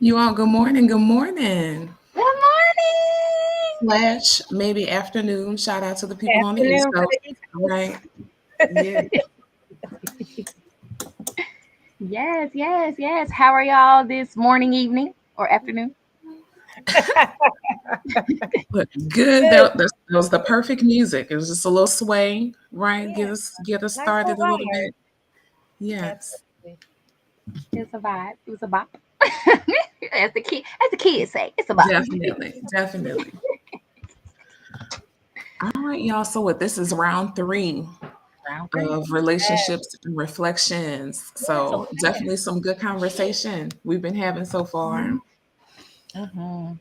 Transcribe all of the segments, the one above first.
You all, good morning. Good morning. Good morning. Slash, maybe afternoon. Shout out to the people on the East Afternoon for Coast. the East All right. Coast. Yeah. Yes, yes, yes. How are y'all this morning, evening, or afternoon? Look, good. Good. That was the perfect music. It was just a little sway, right? Yeah. Get us Nice little started a little vibe. bit. Yes. Absolutely. It's a vibe. It was a bop. As the kids say, it's a bop. Definitely. Definitely. All right, y'all. So what this is round three Round three. of Yes. relationships and reflections. Yes. So Okay. definitely some good conversation we've been having so far. Mm-hmm.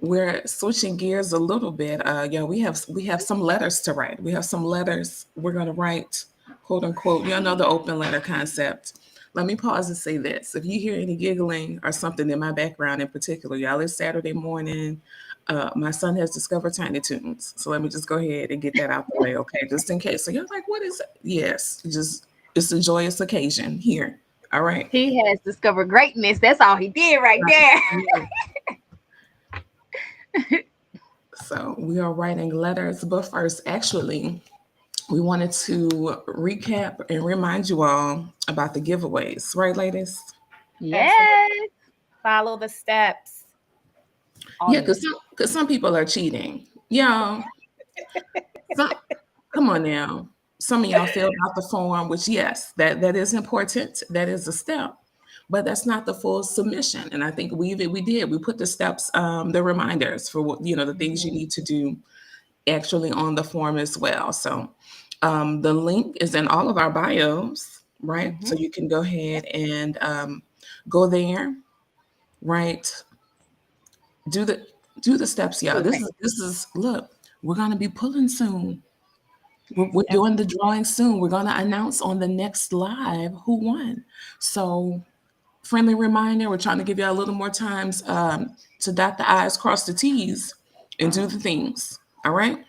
We're switching gears a little bit. Yeah, we have some letters to write. We have some letters we're gonna write, quote unquote. Y'all know the open letter concept. Let me pause and say this. If you hear any giggling or something in my background in particular, y'all, it's Saturday morning. My son has discovered Tiny Toons. So let me just go ahead and get that out the way, okay? Just in case. So you're like, what is it? Yes, just it's a joyous occasion here. All right. He has discovered greatness. That's all he did right there. Right. So we are writing letters, but first, actually, we wanted to recap and remind you all about the giveaways, right, ladies? Absolutely. Yes. Follow the steps. Yeah, On because some people are cheating. Yeah, some, come on now. Some of y'all filled out the form, which yes, that is important. That is a step, but that's not the full submission. And I think we put the steps, the reminders for what the things you Mhm. need to do actually on the form as well. So the link is in all of our bios, right? Mhm. So you can go ahead and go there, right? Do the do the steps, y'all. Okay. This is look. We're gonna be pulling soon. We're Yep. doing the drawing soon. We're gonna announce on the next live who won. So friendly reminder, we're trying to give you a little more times to dot the I's, cross the T's, and do the things. All right?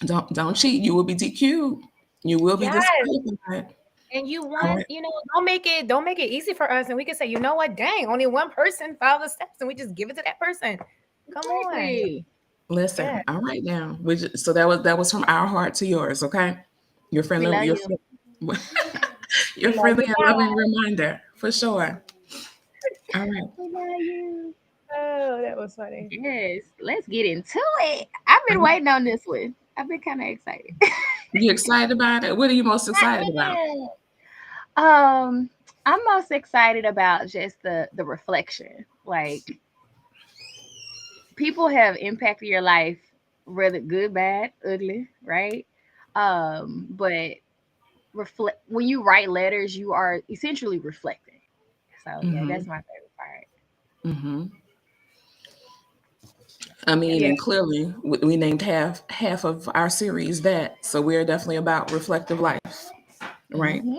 Don't cheat. You will be DQ'd. You will be Yes. disqualified. And you All want, right. don't make it easy for us. And we can say, you know what? Dang, only one person followed the steps, and we just give it to that person. Come on. Exactly. Yeah. Listen. All right now. So that was from our heart to yours. Okay. Your We friendly. love Your you. your We love friendly you and back. loving reminder for sure. All right. We love you. Oh, that was funny. Yes. Let's get into it. I've been waiting on this one. I've been kind of excited. You excited about it? What are you most excited about? I am. I'm most excited about just the reflection. Like people have impacted your life, whether good, bad, ugly, right? But reflect when you write letters, you are essentially reflecting. So yeah, Mm-hmm. that's my favorite part. Mm-hmm. I Yep. mean, Yeah. and clearly we named half of our series that. So we're definitely about reflective life, right? Hmm.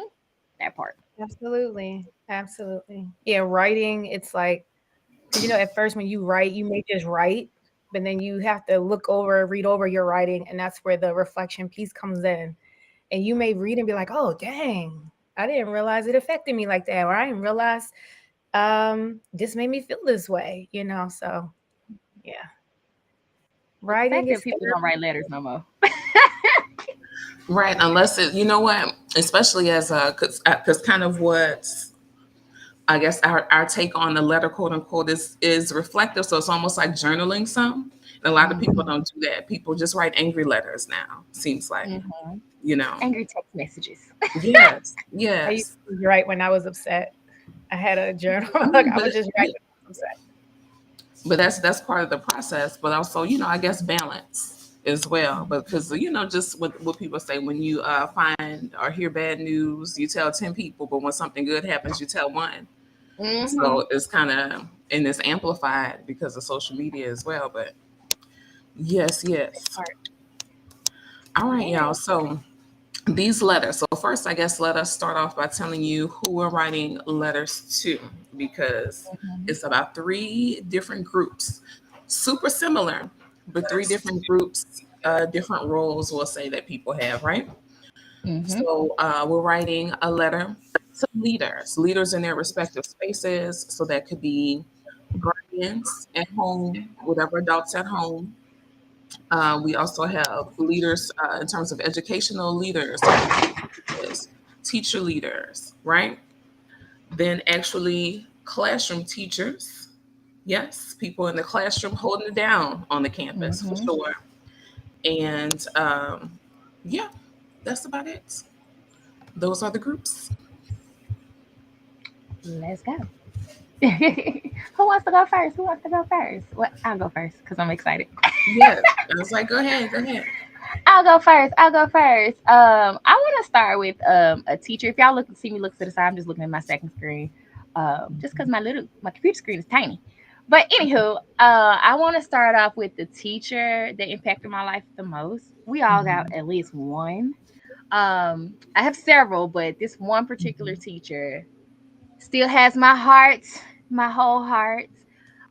That part. Absolutely. Absolutely. Yeah. Writing, it's like, because at first when you write, you may just write, but then you have to read over your writing, and that's where the reflection piece comes in. And you may read and be like, "Oh, dang, I didn't realize it affected me like that," or "I didn't realize this made me feel this way." So yeah, But the writing fact that is people don't write letters no more. Right. Unless it, you know what, especially as because kind of what I guess our take on the letter, quote unquote, is reflective. So it's almost like journaling some. And a lot of people Hmm. don't do that. People just write angry letters now. Seems like, Hmm. you know. Angry text messages. Yes. I used Yes. to write when I was upset. I had a journal. I Like mean, I would just write when I was upset. but that's part of the process. But also, I guess balance as well. But because just what people say, when you find or hear bad news, you tell 10 people, but when something good happens, you tell one. Hmm. So it's kind of and it's amplified because of social media as well. But yes, yes. Part. All right, Yeah. y'all. So these letters. So first, I guess let us start off by telling you who we're writing letters to, because Hmm. it's about three different groups, super similar, but three different groups, different roles, we'll say, that people have, right? Hmm. So we're writing a letter to leaders in their respective spaces. So that could be guardians at home, whatever adults at home. We also have leaders in terms of educational leaders, teacher leaders, right? Then actually classroom teachers. Yes, people in the classroom holding it down on the campus for Mm-hmm. sure. And yeah, that's about it. Those are the groups. Let's go. Who wants to go first? Who wants to go first? What? I'll go first because I'm excited. Yes. I was like, go ahead, go ahead. I'll go first. I'll go first. I want to start with a teacher. If y'all look see me look to the side, I'm just looking at my second screen. Just because my computer screen is tiny. But anywho, I want to start off with the teacher that impacted my life the most. We all got Mhm. at least one. I have several, but this one particular Mhm. teacher still has my heart, my whole heart.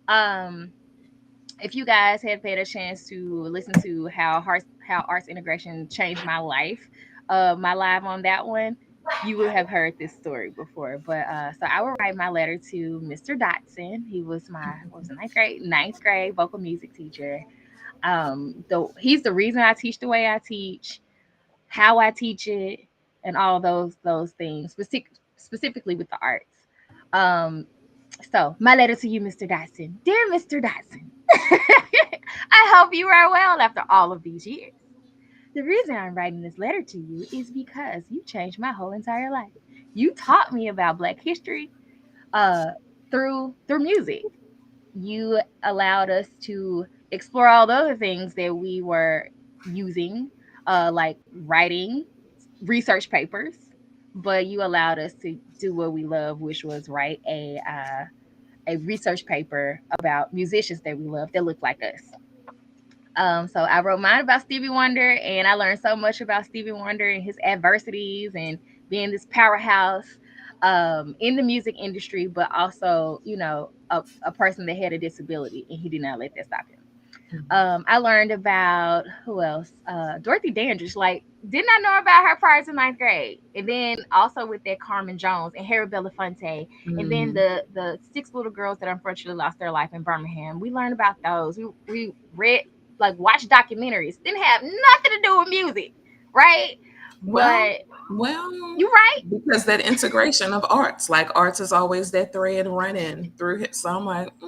Um, if you guys had paid a chance to listen to how arts integration changed my life, my live on that one, you would have heard this story before. But so I would write my letter to Mr. Dotson. He was my what was it, ninth grade vocal music teacher. He's the reason I teach the way I teach, how I teach it, and all those things, specifically with the arts. Um, so, my letter to you, Mr. Dyson. Dear Mr. Dyson, I hope you are well after all of these years. The reason I'm writing this letter to you is because you changed my whole entire life. You taught me about Black history uh, through music. You allowed us to explore all the other things that we were using, like writing research papers, but you allowed us to do what we love, which was write a research paper about musicians that we love that look like us. So I wrote mine about Stevie Wonder, and I learned so much about Stevie Wonder and his adversities and being this powerhouse in the music industry, but also, a person that had a disability, and he did not let that stop him. I learned about who else? Dorothy Dandridge. Like, did not know about her prior to ninth grade, and then also with that Carmen Jones and Harry Belafonte, and then Mhm. the six little girls that unfortunately lost their life in Birmingham. We learned about those. We read like watched documentaries. Didn't have nothing to do with music, right? Well, But well, you right. because that integration of arts, like arts is always that thread running through it. So I'm like, You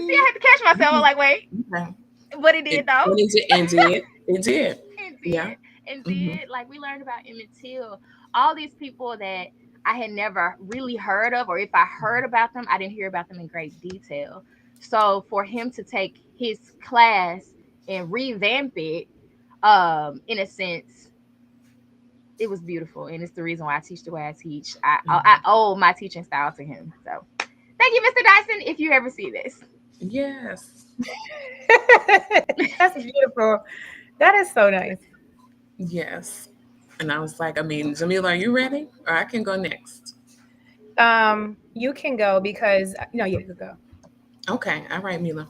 see, I had to catch myself. I'm okay. like, wait, Okay. but it did though. And it did. It did. And Yeah. did and Hmm. did like we learned about Emmett Till, all these people that I had never really heard of, or if I heard about them, I didn't hear about them in great detail. So for him to take his class and revamp it, in a sense, it was beautiful, and it's the reason why I teach the way I teach. I owe my teaching style to him. So thank you, Mr. Dyson, if you ever see this. Yes. That's beautiful. That is so nice. Yes. And I was like, I mean, Jamila, are you ready? Or I can go next. You can go because no, you could go. Okay. All right, Mila.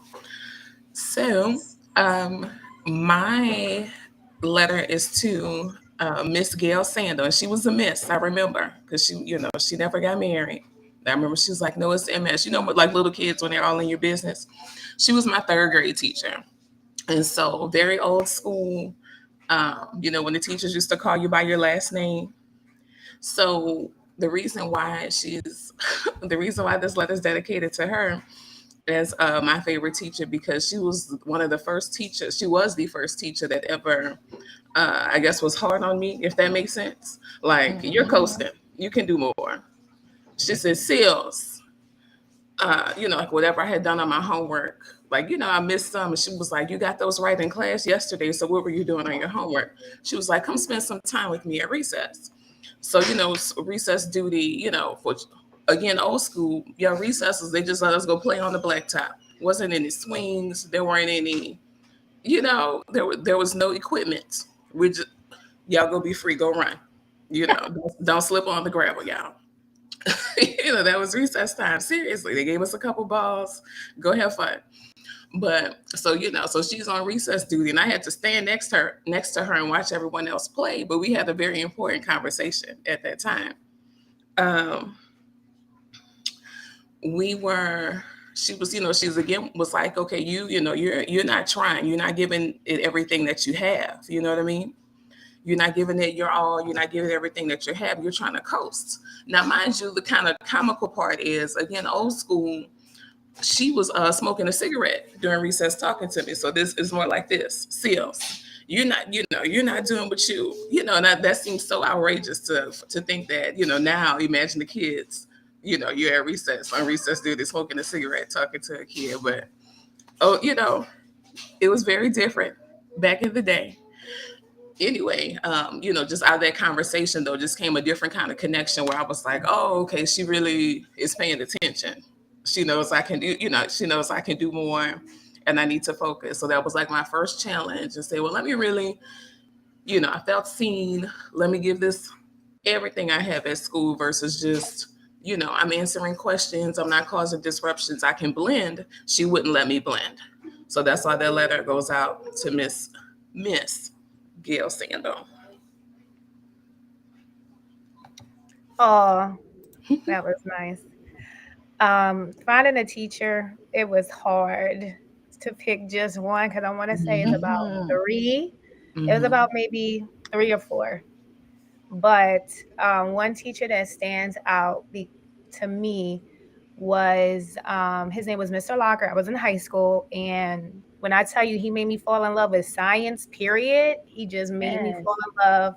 So, um, my letter is to Miss Gail Sandel, and she was a miss. I remember because she never got married. I remember she was like, "No, it's MS." You know, like little kids when they're all in your business. She was my third grade teacher, and so very old school. When the teachers used to call you by your last name. So the reason why the reason why this letter is dedicated to her as my favorite teacher because she was one of the first teachers. She was the first teacher that ever, I guess, was hard on me. If that makes sense. Like you're Mm-hmm. coasting, you can do more. She said, "Seals." Like whatever I had done on my homework, like I missed some, and she was like, "You got those right in class yesterday. So what were you doing on your homework?" She was like, "Come spend some time with me at recess." So recess duty. For again old school, recesses they just let us go play on the blacktop. Wasn't any swings. There weren't any. There was no equipment. We just y'all go be free, go run. Don't slip on the gravel, y'all. That was recess time. Seriously, they gave us a couple balls. Go have fun. But so she's on recess duty, and I had to stand next to her and watch everyone else play. But we had a very important conversation at that time. Um, we were, she was, she's again was like, okay, you're not trying, you're not giving it everything that you have. You know what I mean? You're not giving it your all. You're not giving everything that you have. You're trying to coast. Now, mind you, the kind of comical part is, again, old school. She was smoking a cigarette during recess talking to me. So this is more like this. Seals, you're not doing what and that seems so outrageous to think that, now imagine the kids, you're at recess, on recess duty, smoking a cigarette, talking to a kid. But, oh, it was very different back in the day. Anyway, just out of that conversation though, just came a different kind of connection where I was like, oh, okay, she really is paying attention. She knows I can do, she knows I can do more and I need to focus. So that was like my first challenge and say, well, let me really, I felt seen. Let me give this everything I have at school versus just, I'm answering questions. I'm not causing disruptions. I can blend. She wouldn't let me blend. So that's why that letter goes out to Miss Gail Sandal. Oh, that was nice. Finding a teacher, it was hard to pick just one because I want to say it's Mm-hmm. about Mhm. three. It was Mm-hmm. about maybe three or four. But one teacher that stands out to me was his name was Mr. Locker. I was in high school, and when I tell you he made me fall in love with science, period, he just made me fall Yes. in love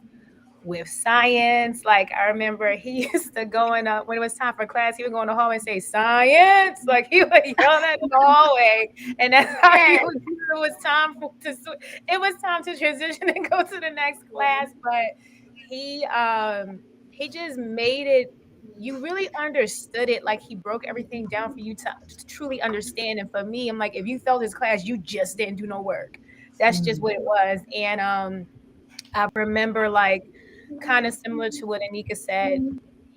with science. Like I remember he used to going up when it was time for class, he would go in the hallway and say science. Like he would yell that in the hallway. And that's how he Yes. would it was time it was time to transition and go to the next class. But he he just made it you really understood it. Like he broke everything down for you to truly understand. And for me, I'm like, if you failed his class, you just didn't do no work. That's just what it was. And I remember like kind of similar to what Anika said.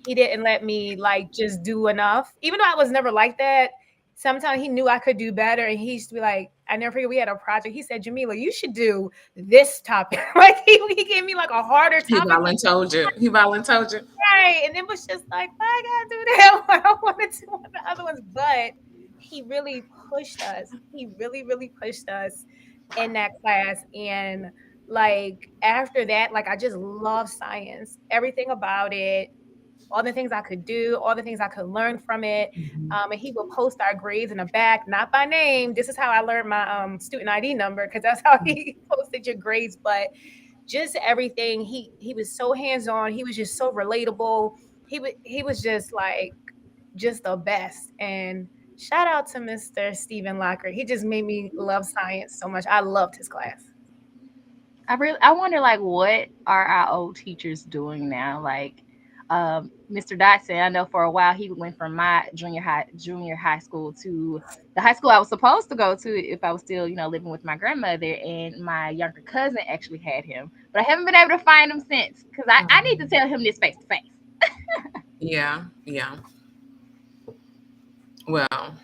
He didn't let me like just do enough, even though I was never like that. Sometimes he knew I could do better, and he used to be like, I never forget. We had a project. He said, "Jamila, you should do this topic." Like he gave me like a harder He topic, but volunteered you. He volunteered you. right, and it was just like, why I gotta do that? I don't want to do one of the other ones, but he really pushed us. He really, really pushed us in that class, and like after that, like I just love science, everything about it, all the things I could do, all the things I could learn from it. And he would post our grades in the back, not by name. This is how I learned my student ID number because that's how he posted your grades. But just everything, he was so hands on. He was just so relatable. He was just like just the best. And shout out to Mr. Stephen Locker. He just made me love science so much. I loved his class. I wonder like what are our old teachers doing now? Like Mr. Dotson, I know for a while he went from my junior high school to the high school I was supposed to go to if I was still, living with my grandmother, and my younger cousin actually had him. But I haven't been able to find him since because I need to tell him this face to face. Yeah, yeah. Well,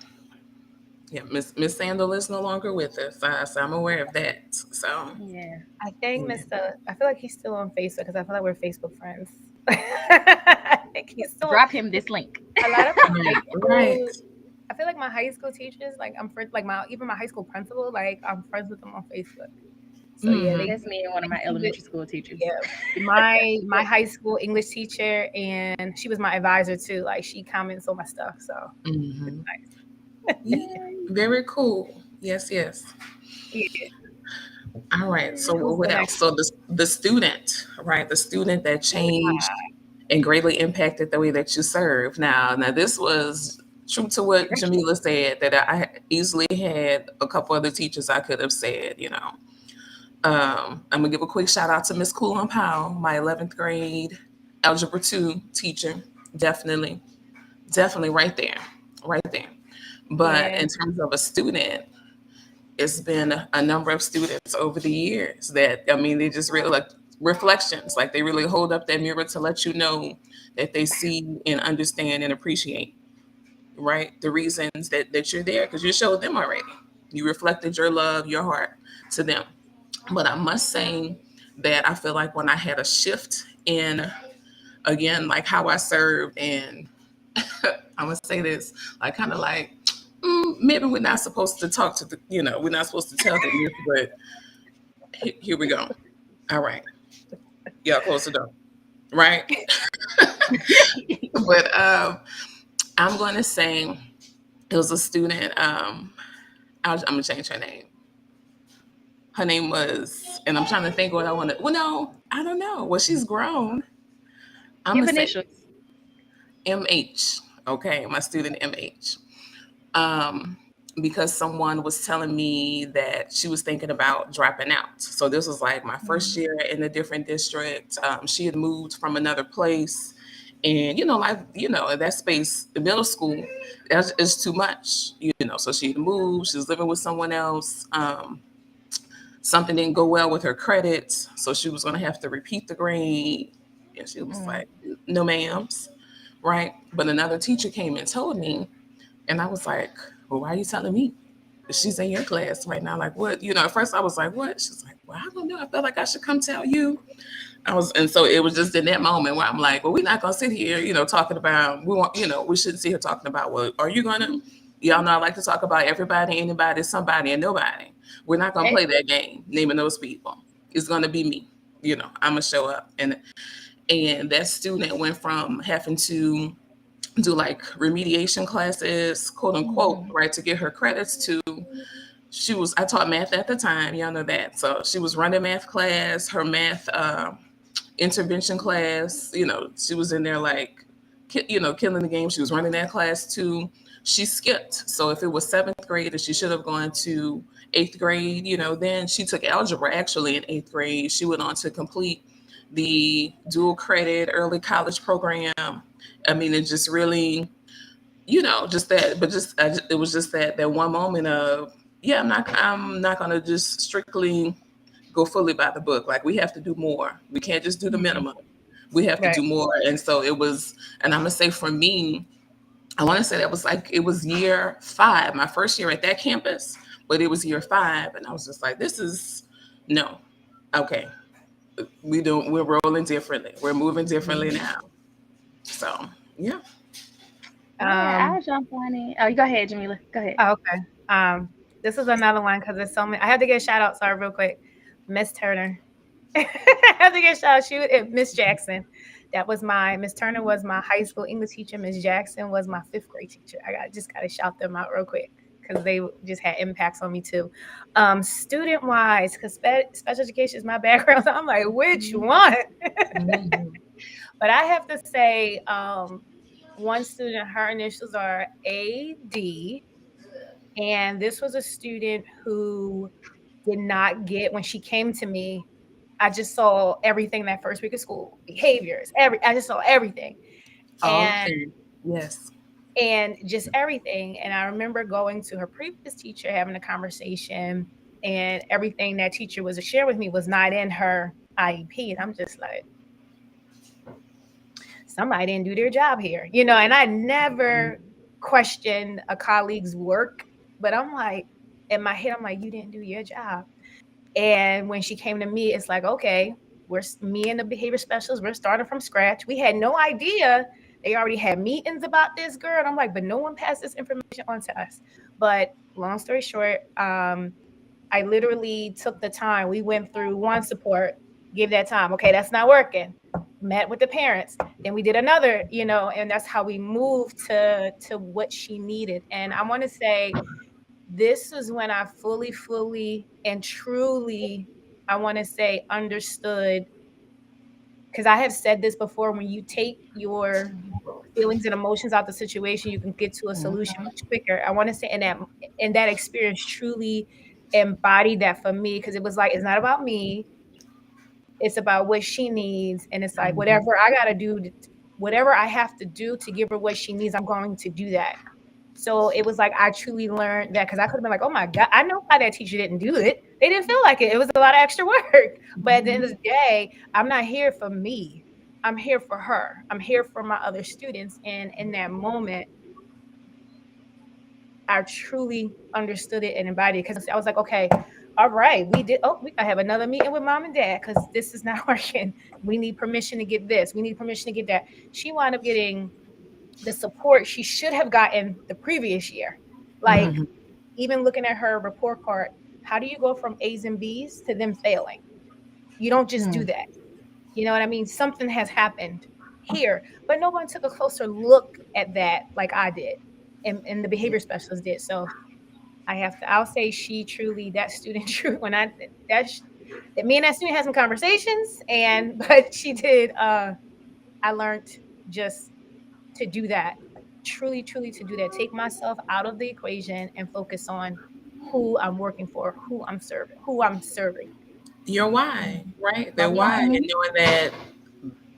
yeah, Miss Sandal is no longer with us, so I'm aware of that. So, Yeah. I think yeah. I feel like he's still on Facebook because I feel like we're Facebook friends. I think he's still Drop him this link. a lot of my Right, high right. school. I feel like my high school teachers, like I'm friends, like my even my high school principal, like I'm friends with them on Facebook. So yeah, Mm-hmm. That's me and one of my he would, elementary school teachers. yeah. My high school English teacher, and she was my advisor too. Like she comments on my stuff, so it's Mm-hmm. nice. Yeah, very cool. Yes, yes. Yeah. All right. So Who's what the else? next So the student, right? The student that one? changed and greatly impacted the way that you serve. Now this was true to what Precious. Jamila said, that I easily had a couple other teachers I could have said. I'm gonna give a quick shout out to Miss Coolon Powell, my 11th grade algebra 2 teacher. Definitely, definitely right there, right there. But Yeah. in terms of a student, it's been a number of students over the years that, I mean, they just really like reflections, like they really hold up that mirror to let you know that they see and understand and appreciate, right, the reasons that you're there because you showed them already. You reflected your love, your heart to them. But I must say that I feel like when I had a shift in, again, like how I served, and I'm gonna say this, like kind of like Maybe we're not supposed to talk to the, we're not supposed to tell them this, but here we go. All right. Y'all close the door. Right. But I'm going to say it was a student. I'm going to change her name. Her name was, and I'm trying to think what I want to, well, no, I don't know. Well, she's grown. I'm Give going to say initials. MH. Okay. My student MH. um, because someone was telling me that she was thinking about dropping out. So this was like my first Mm, year in a different district. She had moved from another place, and like that space, the middle school, that's is too much. So she had moved. She was living with someone else. Something didn't go well with her credits, so she was going to have to repeat the grade. And she was mm, like, "No, ma'ams." Right? But another teacher came and told me, and I was like, "Well, why are you telling me? She's in your class right now." Like, what? At first I was like, "What?" She's like, "Well, I don't know. I felt like I should come tell you." And so it was just in that moment where I'm like, "Well, we're not gonna sit here, talking about we want, we shouldn't sit here talking about what are you gonna." Y'all know I like to talk about everybody, anybody, somebody, and nobody. We're not gonna eh, play that game, naming those people. It's gonna be me. I'm gonna show up, and that student went from having to do like remediation classes, quote unquote, mm, right, to get her credits to I taught math at the time, y'all know that. So she was running math class, her math intervention class, she was in there like killing the game. She was running that class too. She skipped. So if it was seventh grade and she should have gone to eighth grade, then she took algebra actually in eighth grade. She went on to complete the dual credit early college program. I mean, it just really, just that, but it was just that one moment of, yeah, I'm not gonna just strictly go fully by the book. Like we have to do more. We can't just do the mm, minimum. We have to Right. do more. And so it was, and I'm gonna say for me, I want to say that was like it was year 5, my first year at that campus, but it was year 5, and I was just like, this is no, okay. We're rolling differently. We're moving differently mm. now. So yeah. Yeah, Um, I'll jump on it. Oh, you go ahead, Jamila. Go ahead. oh, okay. This is another one because there's so many. I have to get a shout out. Sorry, real quick. Miss Turner. I have to get a shout out. Miss Jackson. That was my Miss Turner was my high school English teacher. Miss Jackson was my 5th grade teacher. Just gotta shout them out real quick because they just had impacts on me too. Student wise, because special education is my background. So I'm like, which Mhm, one? mhm, But I have to say, one student, her initials are AD. And this was a student who did not get when she came to me. I just saw everything that first week of school, behaviors, I just saw everything. And Okay. Yes. just everything. And I remember going to her previous teacher, having a conversation, and everything that teacher was sharing with me was not in her IEP. And I'm just like, somebody didn't do their job here, and I never questioned a colleague's work, but I'm like, in my head, I'm like, you didn't do your job. And when she came to me, it's like, okay, me and the behavior specialist, we're starting from scratch. We had no idea. They already had meetings about this girl. And I'm like, but no one passed this information on to us. But long story short, I literally took the time. We went through one support, give that time. Okay, that's not working. Met with the parents. Then we did another, and that's how we moved to what she needed. And I want to say this is when I fully and truly, I want to say, understood, because I have said this before, when you take your feelings and emotions out the situation, you can get to a solution mhm, much quicker. I want to say, and that experience truly embodied that for me, because it was like, it's not about me, it's about what she needs. And it's like, mhm, whatever I have to do to give her what she needs, I'm going to do that. So it was like I truly learned that, because I could have been like, oh my God, I know why that teacher didn't do it. They didn't feel like it. It was a lot of extra work. But at the end of mhm. the day, I'm not here for me. I'm here for her. I'm here for my other students. And in that moment, I truly understood it and embodied it, because I was like, okay, all right, we did. Oh, I have another meeting with mom and dad because this is not working. We need permission to get this. We need permission to get that. She wound up getting the support she should have gotten the previous year. Like, Mhm. even looking at her report card, how do you go from A's and B's to them failing? You don't just do Mm. that. You know what I mean? Something has happened here, but no one took a closer look at that like I did, and the behavior specialist did. So I'll say she truly, that student, true, when that me and that student had some conversations, and, but she did, I learned just to do that, truly, truly to do that. Take myself out of the equation and focus on who I'm working for, who I'm serving. Your why, Mhm. right? My Their why. why, and knowing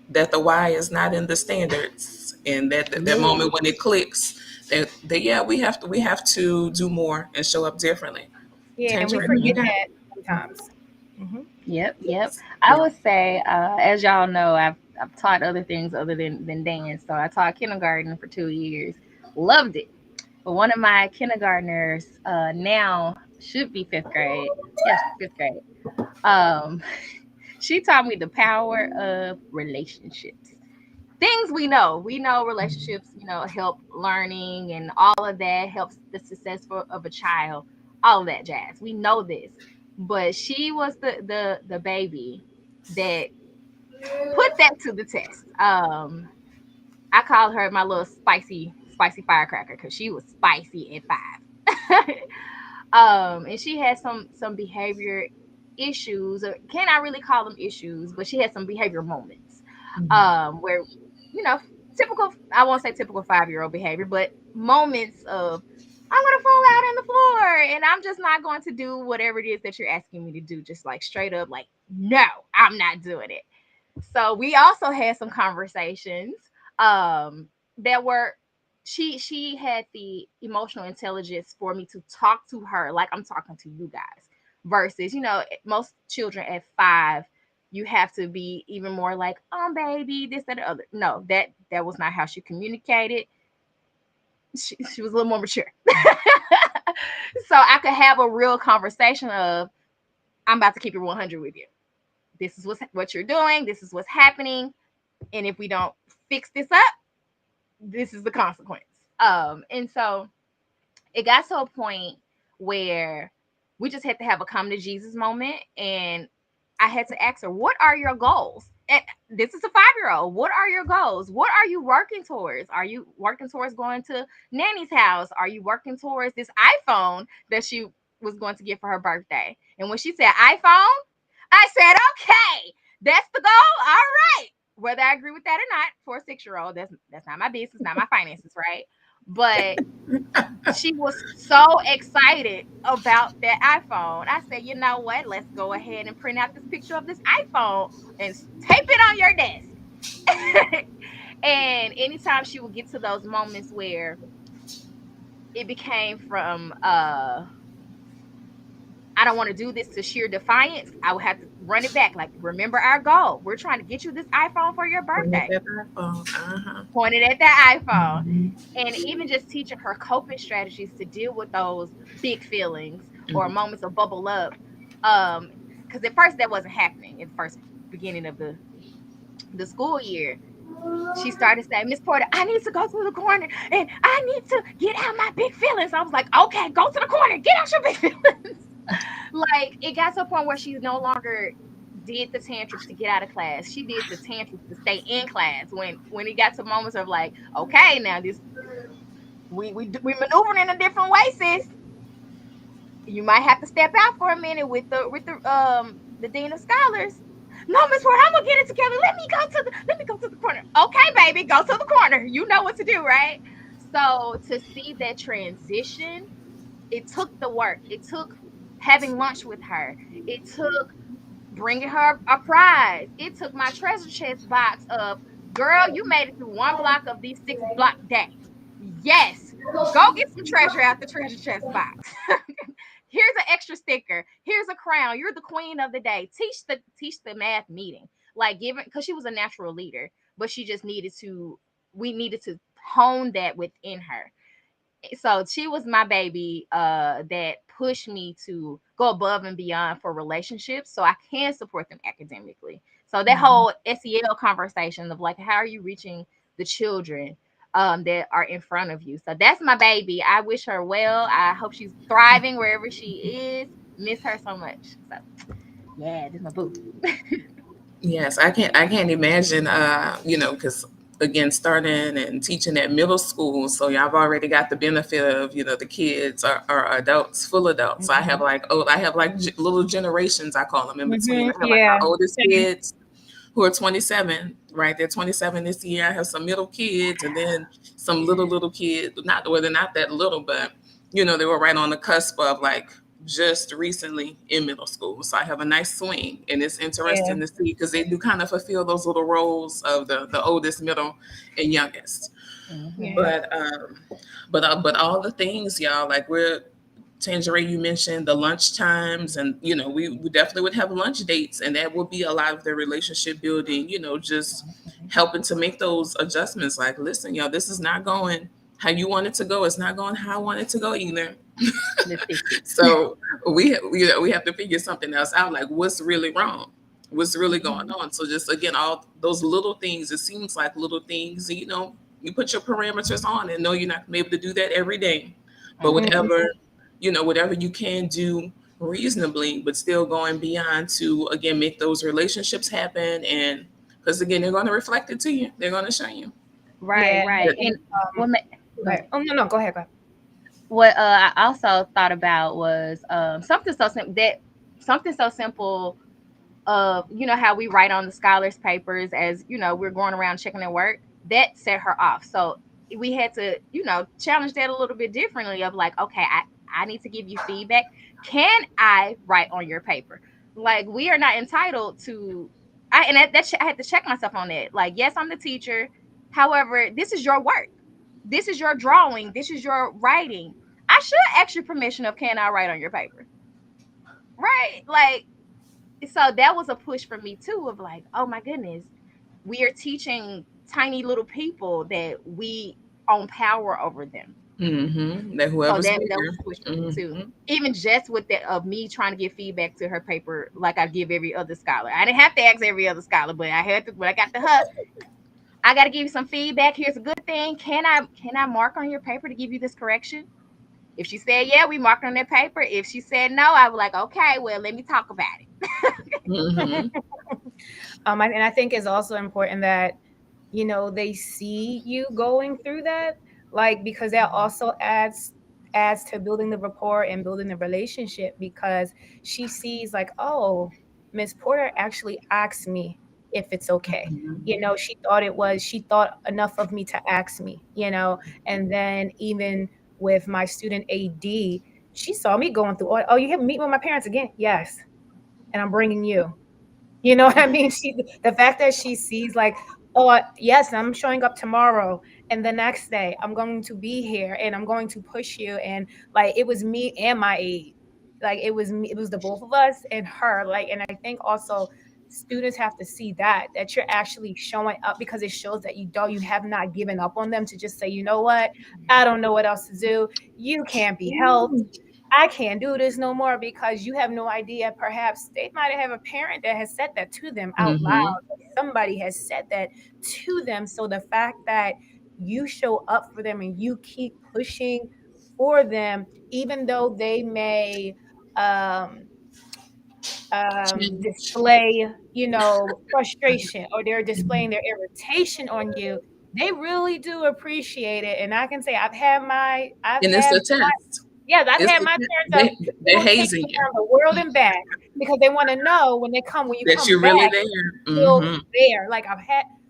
that the why is not in the standards, and that Yeah. moment when it clicks, that yeah, we have to do more and show up differently. Yeah, and we Tangerine, you forget got that sometimes. Hmm. Yep, yep. yes, I yeah. would say, as y'all know, I've taught other things other than dance. So I taught kindergarten for 2 years, loved it. But one of my kindergartners now should be fifth grade. Yes, fifth grade. Um, she taught me the power of relationships. Things we know relationships, help learning and all of that helps the success of a child, all of that jazz. We know this, but she was the baby that put that to the test. I called her my little spicy firecracker because she was spicy at 5. And she had some behavior issues, or can I really call them issues, but she had some behavior moments, where, you know typical, I won't say typical 5-year-old behavior, but moments of, I'm gonna fall out on the floor and I'm just not going to do whatever it is that you're asking me to do, just like straight up, like, no, I'm not doing it. So we also had some conversations, that were, she had the emotional intelligence for me to talk to her like I'm talking to you guys, versus, most children at 5, you have to be even more like, oh baby, this, that, the other. No, that was not how she communicated. She was a little more mature. So I could have a real conversation of, I'm about to keep it 100 with you. This is what you're doing, this is what's happening, and if we don't fix this up, this is the consequence. And so it got to a point where we just had to have a come to Jesus moment, and I had to ask her, what are your goals? And this is a 5-year old. What are your goals? What are you working towards? Are you working towards going to Nanny's house? Are you working towards this iPhone that she was going to get for her birthday? And when she said iPhone, I said, okay, that's the goal. All right. Whether I agree with that or not, for a 6-year-old, that's not my business, not my finances, right? But she was so excited about that iPhone. I said, you know what? Let's go ahead and print out this picture of this iPhone and tape it on your desk. And anytime she would get to those moments where it became from, I don't want to do this, to sheer defiance, I would have to run it back. Like, remember our goal. We're trying to get you this iPhone for your Bring it birthday. that iPhone. Uh-huh. Pointed at that iPhone. And even just teaching her coping strategies to deal with those big feelings or Mhm. moments of bubble up. Because at first that wasn't happening. At the first beginning of the school year, she started saying, Miss Porter, I need to go to the corner and I need to get out my big feelings. I was like, okay, go to the corner, get out your big feelings. Like, it got to a point where she no longer did the tantrums to get out of class. She did the tantrums to stay in class. When it got to moments of like, okay, now this, we maneuvering in a different way, sis. You might have to step out for a minute with the dean of scholars. No, Miss Ward, I'm gonna get it together. Let me go to the corner. Okay, baby, go to the corner. You know what to do, right? So to see that transition, it took the work. It took having lunch with her. It took bringing her a prize. It took my treasure chest box of, girl, you made it through one block of these 6 block day. Yes, go get some treasure out the treasure chest box. Here's an extra sticker. Here's a crown. You're the queen of the day. Teach the math meeting. Like, given, because she was a natural leader, but she just needed to. We needed to hone that within her. So she was my baby, that pushed me to go above and beyond for relationships so I can support them academically. So that whole SEL conversation of like, how are you reaching the children? that are in front of you. So that's my baby. I wish her well. I hope she's thriving wherever she is. Miss her so much. So yeah, this is my boo. Yes, I can't imagine because again starting and teaching at middle school, so yeah, I've already got the benefit of, the kids are adults, full adults. So Mhm. I have like little generations, I call them, in between. Mhm. I have like my Yeah. oldest Same. kids who are 27, right? They're 27 this year. I have some middle kids and then some little kids. Not well, they're not that little, but they were right on the cusp of like just recently in middle school. So I have a nice swing, and it's Yeah. interesting to see because they do kind of fulfill those little roles of the oldest, middle, and youngest. Hmm. Yeah. But all the things, y'all, like we're Tangeray, you mentioned the lunch times, and we definitely would have lunch dates, and that would be a lot of the relationship building. Just helping to make those adjustments. Like, listen, y'all, this is not going how you want it to go. It's not going how I want it to go either. Let's fix it. So we have to figure something else out. Like, what's really wrong? What's really going Hmm. on? So just again, all those little things. It seems like little things. You put your parameters on, and know you're not gonna be able to do that every day. But Hmm. whatever you can do reasonably, but still going beyond to again make those relationships happen. And because again, they're going to reflect it to you. They're going to show you. Right, Yeah. right. I That, think. And what ma- Go go ahead. ahead. Oh no, no. Go ahead. Go ahead. What I also thought about was something so simple of how we write on the scholars papers as we're going around checking their work. That set her off. So we had to challenge that a little bit differently of like, okay, I need to give you feedback. Can I write on your paper? Like, we are not entitled to. I had to check myself on that. Like, yes, I'm the teacher. However, this is your work. This is your drawing. This is your writing. I should ask your permission of, can I write on your paper? Right? Like, so that was a push for me too of like, oh my goodness, we are teaching tiny little people that we own power over them. that So whoever's that was bigger. a push for me too. Hmm Even just with that of me trying to give feedback to her paper like I give every other scholar. I didn't have to ask every other scholar, but I had to when I got to her, I gotta give you some feedback. Here's a good thing. Can I mark on your paper to give you this correction? If she said yeah, we marked on that paper. If she said no, I was like, okay, well, let me talk about it. hmm And I think it's also important that they see you going through that, like, because that also adds to building the rapport and building the relationship, because she sees like, oh, Miss Porter actually asked me if it's okay. She thought enough of me to ask me, and then even with my student AD, she saw me going through, oh, you have meet with my parents again? Yes. And I'm bringing you. You know what I mean? The fact that she sees like, oh, yes, I'm showing up tomorrow, and the next day I'm going to be here, and I'm going to push you, and like it was me and my aide, like it was me, it was the both of us and her, like, and I think also students have to see that you're actually showing up, because it shows that you have not given up on them to just say, you know what, I don't know what else to do. You can't be helped. I can't do this no more, because you have no idea. Perhaps they might have a parent that has said that to them out loud. hmm Somebody has said that to them. So the fact that you show up for them and you keep pushing for them, even though they may um, Change. display, frustration, or they're displaying their irritation on you, they really do appreciate it. And I can say I've And it's had a test. Yes, I've It's had a my test. parents of, they They're will take hazing you you around the world and back, because they want to know when you that come you're really back, there. still Hmm there. Like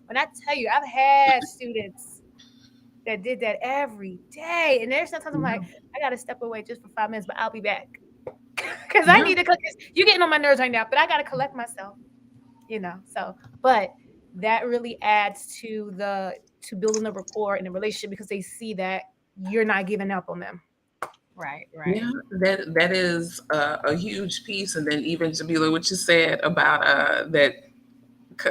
when I tell you, I've had students that did that every day. And there's sometimes I'm like, Yeah. I gotta step away just for 5 minutes, but I'll be back. Because I Yeah. need to you're getting on my nerves right now, but I gotta collect myself. So but that really adds to building the rapport and the relationship, because they see that you're not giving up on them. Right, right. Yeah, that is a huge piece. And then even Jamila, what you said about that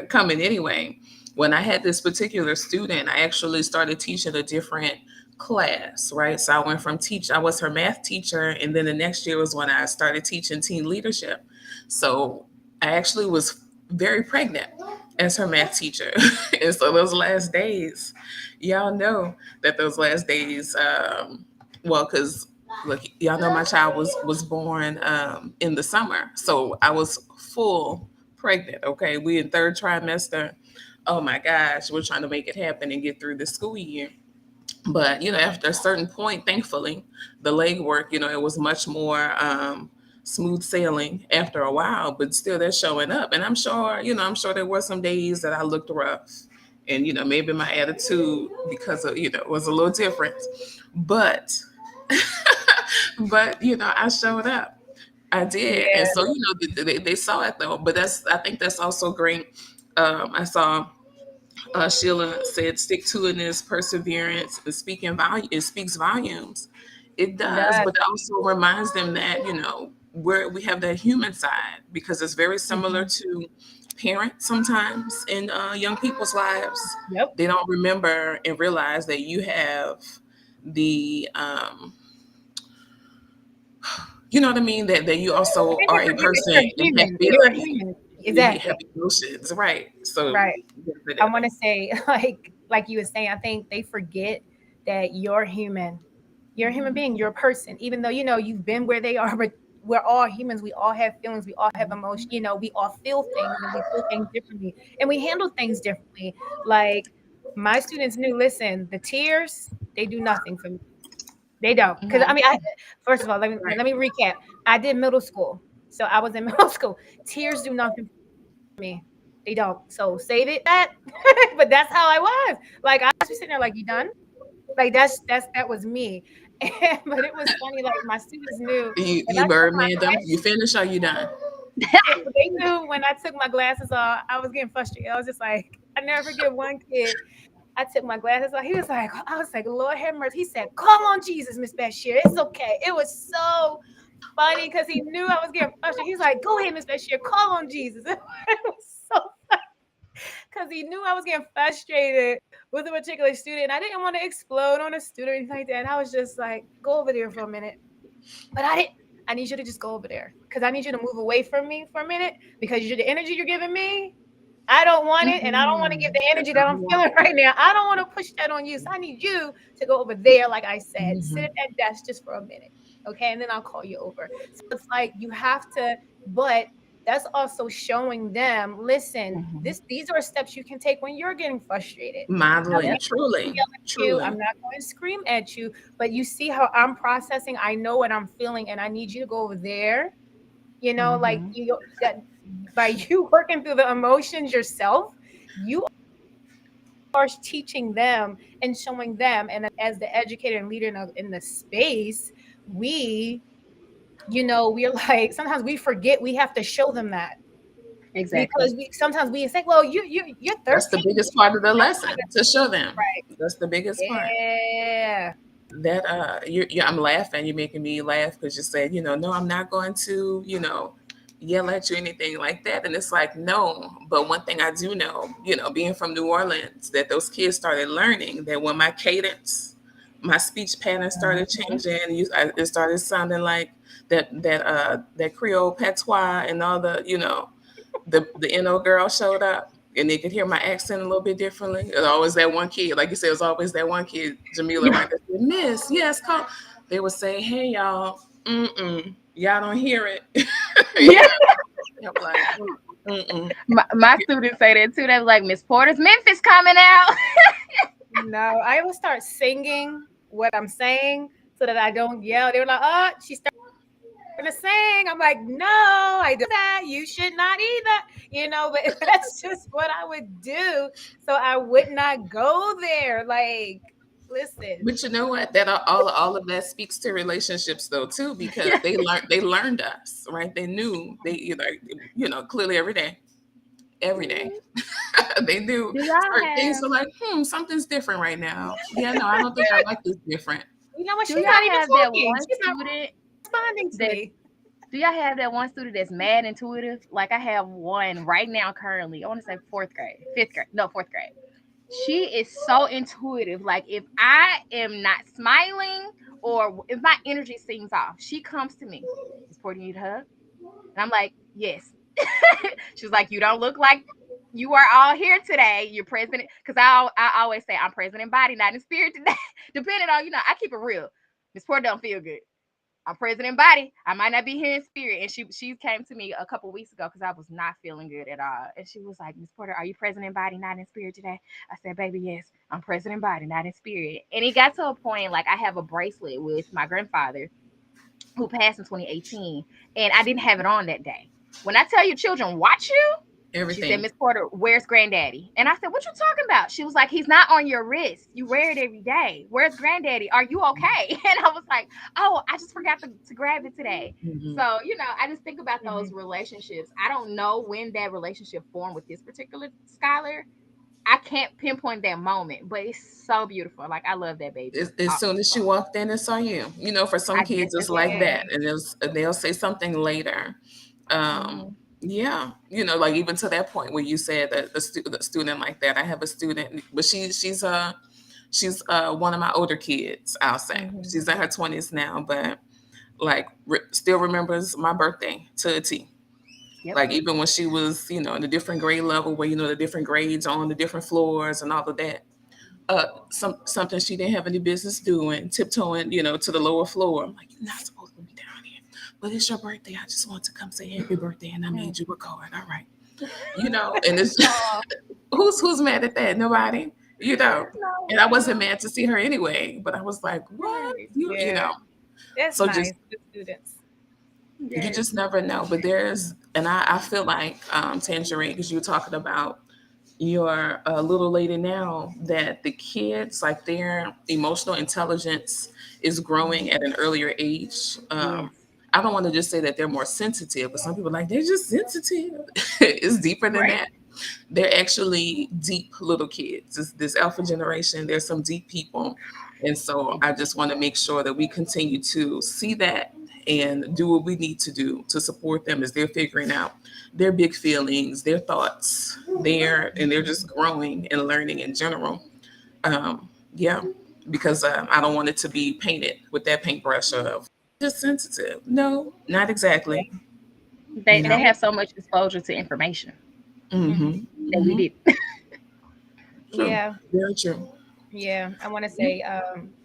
coming anyway. When I had this particular student, I actually started teaching a different class, right? So I went from I was her math teacher, and then the next year was when I started teaching teen leadership. So I actually was very pregnant as her math teacher. And so those last days, y'all know that those last days, well, because look, y'all know my child was born in the summer, so I was full pregnant. Okay, we in third trimester. Oh my gosh, we're trying to make it happen and get through the school year. But after a certain point, thankfully, the legwork, it was much more smooth sailing after a while. But still, they're showing up, and I'm sure there were some days that I looked rough, and maybe my attitude because of was a little different, but I showed up. I did, and Yeah, so they saw it though. But I think that's also great. I saw Sheila said, "Stick to itness, perseverance, and speaking volume. It speaks volumes. It it does, does. but it also reminds them that we have that human side because it's very similar Mhm. to parents sometimes in young people's lives. Yep. They don't remember and realize that you have the you know what I mean? That you I also think are they a forget that person you're and have human. You're a feelings. human. You have Exactly. emotions, right? So Right. I want definitely. to say, like you were saying, I think they forget that you're human. You're a human being. You're a person. Even though you've been where they are, but we're all humans. We all have feelings. We all have emotion. We all feel things, and we feel things differently, and we handle things differently. Like my students knew. Listen, the tears they do nothing for me. They don't. Because I Mhm. mean, first of all, let me recap. I did middle school, so I was in middle school. Tears do nothing me. They don't. So save it that. But that's how I was. Like I was sitting there like, you done? Like that was me. But it was funny, like my students knew You when you I took my Birdman them. You finish or you done? they knew when I took my glasses off, I was getting frustrated. I was just like, I never forget one kid. I took my glasses off. He was like, I was like, Lord have mercy. He said, call on Jesus, Miss Bashir. It's okay. It was so funny because he knew I was getting frustrated. He's like, go ahead, Miss Bashir, call on Jesus. It was so because he knew I was getting frustrated with a particular student. I didn't want to explode on a student or anything like that. And I was just like, go over there for a minute. But I didn't. I need you to just go over there because I need you to move away from me for a minute because the energy you're giving me, I don't want it. And I don't want to give the That's energy that all I'm you want. feeling right now. I don't want to push that on you. So I need you to go over there, like I said, sit Mhm. at that desk just for a minute. Okay. And then I'll call you over. So it's like you have to, but that's also showing them, listen, Mhm. these are steps you can take when you're getting frustrated. I'm Modeling, not going to truly, yell at you. I'm truly. not going to scream at you, but you see how I'm processing. I know what I'm feeling, and I need you to go over there. Like Mhm. that by you working through the emotions yourself, you are teaching them and showing them. And as the educator and leader in the space, we, we're like sometimes we forget we have to show them that Exactly. because we sometimes we say, well, you're That's the 13. biggest part of the That's not lesson to show them. right. That's the biggest part. Yeah. That I'm laughing. You're making me laugh because you said, no, I'm not going to, yell at you, anything like that. And it's like, no. But one thing I do know, being from New Orleans, that those kids started learning that when my cadence, my speech pattern started Mhm. changing, it started sounding like that Creole patois and all the, the NO girl showed up and they could hear my accent a little bit differently. There's always that one kid, like you said, it's always that one kid, Jamila, right? That said, Miss, yes, call. They would say, hey, y'all, y'all don't hear it. Yeah. I'm like, mm-mm. My students say that too. They was like, Miss Porter's Memphis coming out. No, I will start singing what I'm saying so that I don't yell. They were like, "Oh, she's starting to sing." I'm like, "No, I don't do that. You should not either." But that's just what I would do. So I would not go there. Like, listen. But you know what? That all of that speaks to relationships though too, because they learned us, right? They knew they either, clearly every day. They do Do y'all certain things. have So like, something's different right now. Yeah, no, I don't think I like this different. You know what? do She's not y'all even have that talking. one She's not student responding to that me. do y'all have that one student that's mad intuitive? Like I have one right now currently. I want to say fourth grade, fifth grade, no, fourth grade. She is so intuitive. Like if I am not smiling or if my energy seems off, she comes to me. Miss Porter, you need a hug? And I'm like, yes. She's like, you don't look like You are all here today. You're present because I always say I'm present in body, not in spirit today. Depending on, I keep it real. Miss Porter don't feel good. I'm present in body. I might not be here in spirit. And she came to me a couple weeks ago because I was not feeling good at all. And she was like, Miss Porter, are you present in body, not in spirit today? I said, baby, yes, I'm present in body, not in spirit. And it got to a point like I have a bracelet with my grandfather who passed in 2018, and I didn't have it on that day. When I tell you children watch you, she said, Everything. Miss Porter, where's granddaddy? And I said, what you talking about? She was like, he's not on your wrist. You wear it every day. Where's granddaddy? Are you okay? And I was like, oh, I just forgot to grab it today. Mhm. So, I just think about those Mhm. relationships. I don't know when that relationship formed with this particular scholar. I can't pinpoint that moment, but it's so beautiful. Like, I love that baby. As soon as she walked in and saw you, for some I guess kids, it's that's what it like Yeah. was. that, and they'll say something later. Mm-hmm. Yeah, like even to that point where you said that the student like that. I have a student, but she's one of my older kids. I'll say Mhm. she's in her 20s now, but like still remembers my birthday to a T. Yep. Like even when she was, in a different grade level, where the different grades on the different floors and all of that. Something she didn't have any business doing, tiptoeing, to the lower floor. I'm like, you're not supposed to be down here, but it's your birthday. I just want to come say happy birthday, and I Mm. made you a card. All right, and it's Aw, who's mad at that? Nobody, you know. No, And I wasn't no. mad to see her anyway, but I was like, what? Right. You yeah. know. That's So just nice. Good students. you Yes. just never know. But I feel like Tangerine, because you were talking about your little lady now, that the kids, like their emotional intelligence is Mhm. growing at an earlier age. Yes. I don't want to just say that they're more sensitive, but some people are like they're just sensitive. It's deeper than Right. that. They're actually deep little kids. This alpha generation, there's some deep people. And so I just want to make sure that we continue to see that and do what we need to do to support them as they're figuring out their big feelings, their thoughts, and they're just growing and learning in general. Yeah, because I don't want it to be painted with that paintbrush of just sensitive. No, not exactly. They You they know. have so much exposure to information Mhm. Mm-hmm. that we Mm-hmm. did. True. Yeah. Very true. Yeah. I want to say,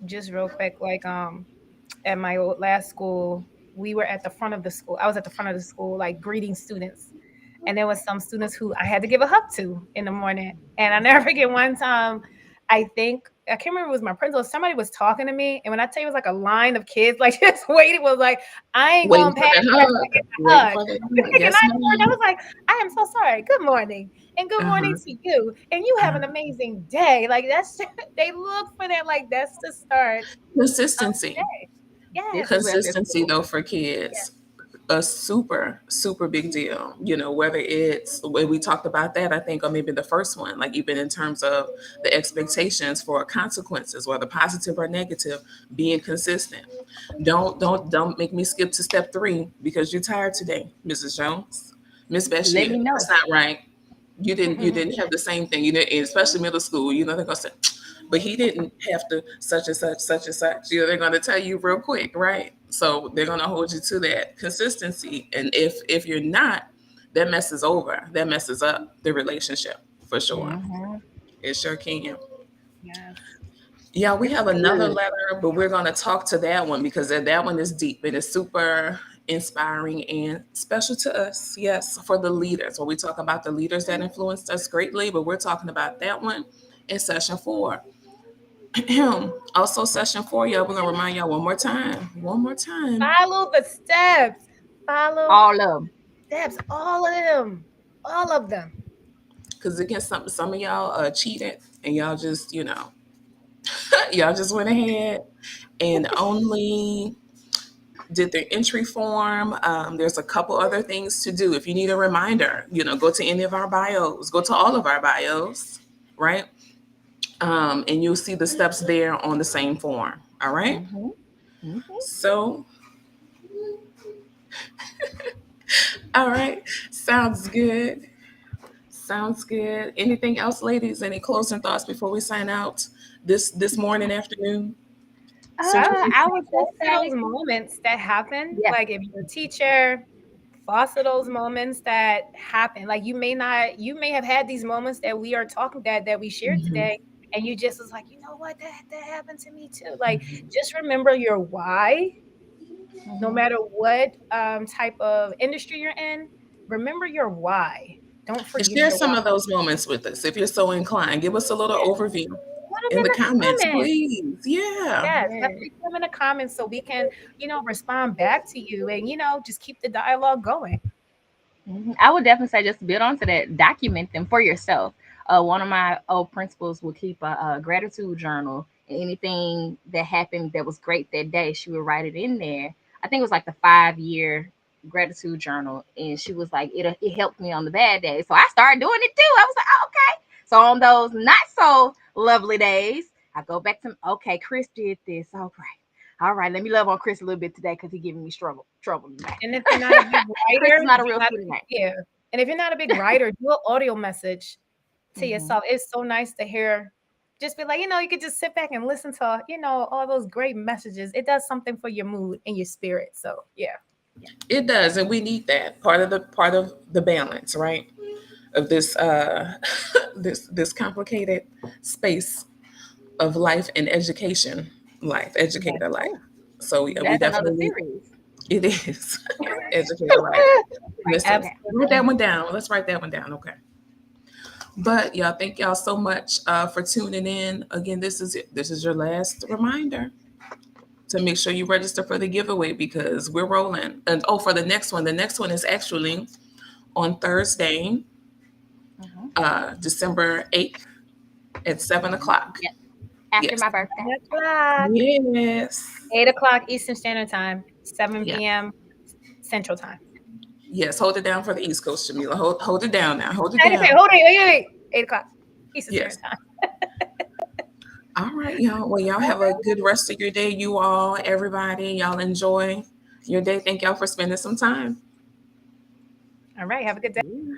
just real quick, like, at my last school, we were at the front of the school. I was at the front of the school, like greeting students. And there was some students who I had to give a hug to in the morning. And I never forget one time, I can't remember if it was my principal, somebody was talking to me. And when I tell you it was like a line of kids, like just waiting, was like, I ain't Waiting going for past that you until I hug. get the Waiting hug. for that hug. And Yes, I ma'am. was like, I am so sorry. Good morning. And good morning Uh-huh. to you. And you have Uh-huh. an amazing day. Like that's they look for that, like that's the start of the Consistency. day. Yes. This is left at Consistency, school. though, for kids, a super, super big deal. Whether it's when we talked about that, I think, or maybe the first one, like even in terms of the expectations for consequences, whether positive or negative, being consistent. Don't make me skip to step 3 because you're tired today, Mrs. Jones. Miss Let Bashir, me know. that's not right. You didn't have the same thing. Especially middle school. They're gonna say, but he didn't have to such and such, such and such. They're gonna tell you real quick, right? So they're gonna hold you to that consistency. And if you're not, that messes up the relationship for sure. Hmm. It sure can. Yes. Yeah, we This have is another good. letter, but we're going to talk to that one because that one is deep and it's super inspiring and special to us. Yes, for the leaders. When we talk about the leaders that influenced us greatly, but we're talking about that one in session 4. Also, session 4, y'all, we're going to remind y'all one more time. One more time. Follow the steps. Follow All of them. steps. All of them. All of them. Because again, some of y'all cheated and y'all just, y'all just went ahead and only did their entry form. There's a couple other things to do. If you need a reminder, go to any of our bios, go to all of our bios, right? And you'll see the steps there on the same form. All right. Hmm. Hmm. So, all right. Sounds good. Sounds good. Anything else, ladies? Any closing thoughts before we sign out this morning, afternoon? So, I would just I say would go just through those say, moments that happen. yeah. Like if you're a teacher, foster those moments that happen. Like you may have had these moments that we are talking that we shared Mhm. today, and you just was like, you know what, that happened to me too. Like, just remember your why, no Mhm. matter what type of industry you're in. Remember your why. Don't And forget share your why. some of those moments with us if you're so inclined. Give us a little Yeah, overview put them in in the the comments, comments. please. Yeah. Yes, Yes. definitely put them in the comments so we can, respond back to you and, just keep the dialogue going. I would definitely say just build onto that, document them for yourself. One of my old principals would keep a gratitude journal, and anything that happened that was great that day, she would write it in there. I think it was like the 5 year gratitude journal, and she was like, it helped me on the bad days, so I started doing it too. I was like, oh, okay. So on those not so lovely days, I go back to, okay, Chris did this. All right, let me love on Chris a little bit today because he giving me trouble today. And if you're not a big Chris writer, is not a real student. yeah. And if you're not a big writer, do an audio message to Mm-hmm. yourself. It's so nice to hear. Just be like, you could just sit back and listen to, all those great messages. It does something for your mood and your spirit. So yeah. It does, and we need that part of the balance, right? Of this this complicated space of life and education life, Yes. educator life. So yeah, we That's another definitely series. it is educator life. Write Listen, that down. write Absolutely. that one down. Let's write that one down. Okay. But y'all, thank y'all so much for tuning in. Again, this is your last reminder to make sure you register for the giveaway because we're rolling. And oh, for the next one is actually on Thursday, Hmm. December 8th at 7 o'clock. Yeah, after Yes. my birthday. 8 o'clock. Yes. 8 o'clock Eastern Standard Time, 7 Yeah. p.m. Central Time. Yes. Hold it down for the East Coast, Jamila. Hold it down now. Hold it I didn't say, down. hold on, wait. 8 o'clock Eastern Yes. Standard Time. All right, y'all. Well, y'all have a good rest of your day, you all, everybody. Y'all enjoy your day. Thank y'all for spending some time. All right. Have a good day. Yes.